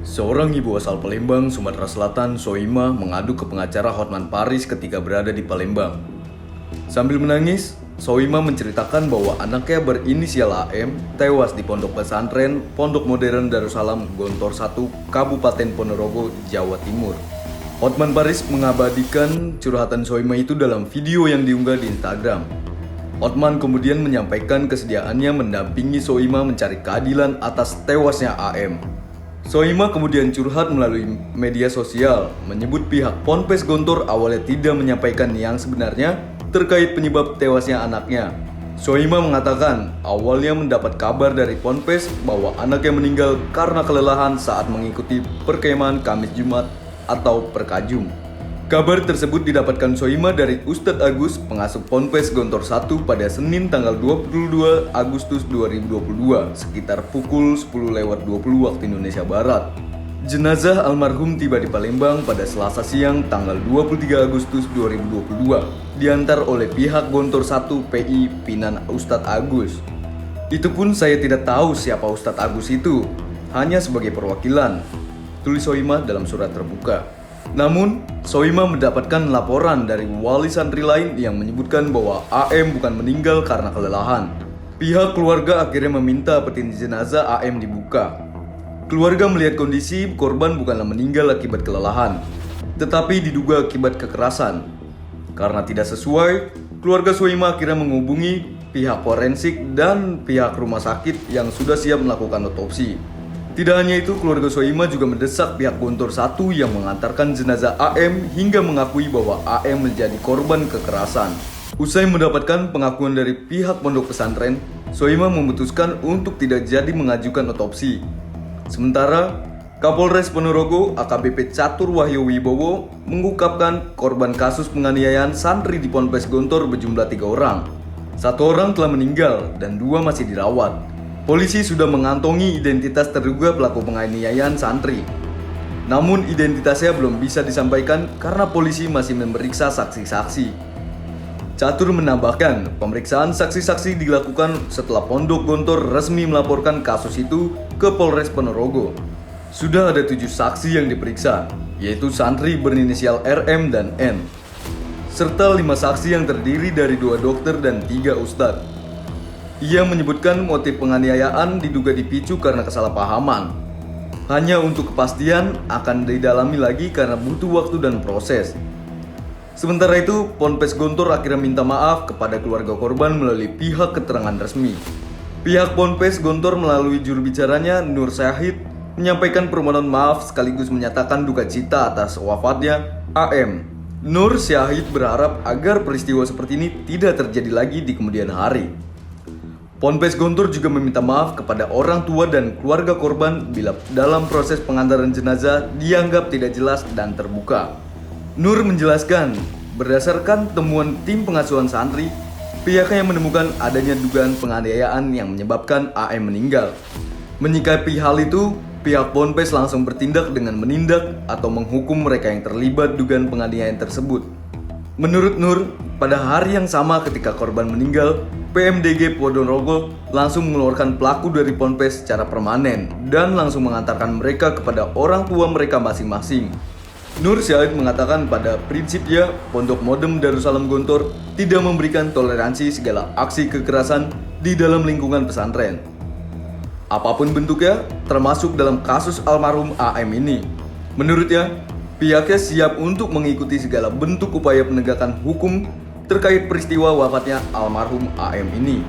Seorang ibu asal Palembang, Sumatera Selatan, Soimah, mengadu ke pengacara Hotman Paris ketika berada di Palembang. Sambil menangis, Soimah menceritakan bahwa anaknya berinisial AM tewas di pondok pesantren Pondok Modern Darussalam Gontor 1, Kabupaten Ponorogo, Jawa Timur. Hotman Paris mengabadikan curhatan Soimah itu dalam video yang diunggah di Instagram. Hotman kemudian menyampaikan kesediaannya mendampingi Soimah mencari keadilan atas tewasnya AM. Soimah kemudian curhat melalui media sosial, menyebut pihak Ponpes Gontor awalnya tidak menyampaikan yang sebenarnya terkait penyebab tewasnya anaknya. Soimah mengatakan awalnya mendapat kabar dari Ponpes bahwa anaknya meninggal karena kelelahan saat mengikuti perkemahan Kamis Jumat atau Perkajum. Kabar tersebut didapatkan Soimah dari Ustadz Agus, pengasuh Ponpes Gontor 1 pada Senin tanggal 22 Agustus 2022 sekitar pukul 10.20 waktu Indonesia Barat. Jenazah almarhum tiba di Palembang pada Selasa siang tanggal 23 Agustus 2022 diantar oleh pihak Gontor 1 PI Pinan Ustadz Agus. Itu pun saya tidak tahu siapa Ustadz Agus itu, hanya sebagai perwakilan, tulis Soimah dalam surat terbuka. Namun, Soimah mendapatkan laporan dari wali santri lain yang menyebutkan bahwa AM bukan meninggal karena kelelahan. Pihak keluarga akhirnya meminta peti jenazah AM dibuka. Keluarga melihat kondisi korban bukanlah meninggal akibat kelelahan, tetapi diduga akibat kekerasan. Karena tidak sesuai, keluarga Soimah akhirnya menghubungi pihak forensik dan pihak rumah sakit yang sudah siap melakukan otopsi. Tidak hanya itu, keluarga Soimah juga mendesak pihak Gontor 1 yang mengantarkan jenazah AM hingga mengakui bahwa AM menjadi korban kekerasan. Usai mendapatkan pengakuan dari pihak pondok pesantren, Soimah memutuskan untuk tidak jadi mengajukan otopsi. Sementara, Kapolres Ponorogo AKBP Catur Wahyu Wibowo mengungkapkan korban kasus penganiayaan santri di Ponpes Gontor berjumlah 3 orang. 1 orang telah meninggal dan 2 masih dirawat. Polisi sudah mengantongi identitas terduga pelaku penganiayaan santri. Namun identitasnya belum bisa disampaikan karena polisi masih memeriksa saksi-saksi. Catur menambahkan, pemeriksaan saksi-saksi dilakukan setelah Pondok Gontor resmi melaporkan kasus itu ke Polres Ponorogo. Sudah ada 7 saksi yang diperiksa, yaitu santri berinisial RM dan N, serta 5 saksi yang terdiri dari 2 dokter dan 3 ustadz. Ia menyebutkan motif penganiayaan diduga dipicu karena kesalahpahaman. Hanya untuk kepastian akan didalami lagi karena butuh waktu dan proses. Sementara itu, Ponpes Gontor akhirnya minta maaf kepada keluarga korban melalui pihak keterangan resmi. Pihak Ponpes Gontor melalui juru bicaranya Nur Syahid menyampaikan permohonan maaf sekaligus menyatakan duka cita atas wafatnya AM. Nur Syahid berharap agar peristiwa seperti ini tidak terjadi lagi di kemudian hari. Ponpes Gontor juga meminta maaf kepada orang tua dan keluarga korban bila dalam proses pengantaran jenazah dianggap tidak jelas dan terbuka. Nur menjelaskan, berdasarkan temuan tim pengasuhan santri, pihaknya menemukan adanya dugaan penganiayaan yang menyebabkan AM meninggal. Menyikapi hal itu, pihak Ponpes langsung bertindak dengan menindak atau menghukum mereka yang terlibat dugaan penganiayaan tersebut. Menurut Nur, pada hari yang sama ketika korban meninggal, PMDG Ponorogo langsung mengeluarkan pelaku dari Ponpes secara permanen dan langsung mengantarkan mereka kepada orang tua mereka masing-masing. Nur Syahid mengatakan pada prinsipnya Pondok Modern Darussalam Gontor tidak memberikan toleransi segala aksi kekerasan di dalam lingkungan pesantren, apapun bentuknya, termasuk dalam kasus almarhum AM ini. Menurutnya, pihaknya siap untuk mengikuti segala bentuk upaya penegakan hukum terkait peristiwa wafatnya almarhum AM ini.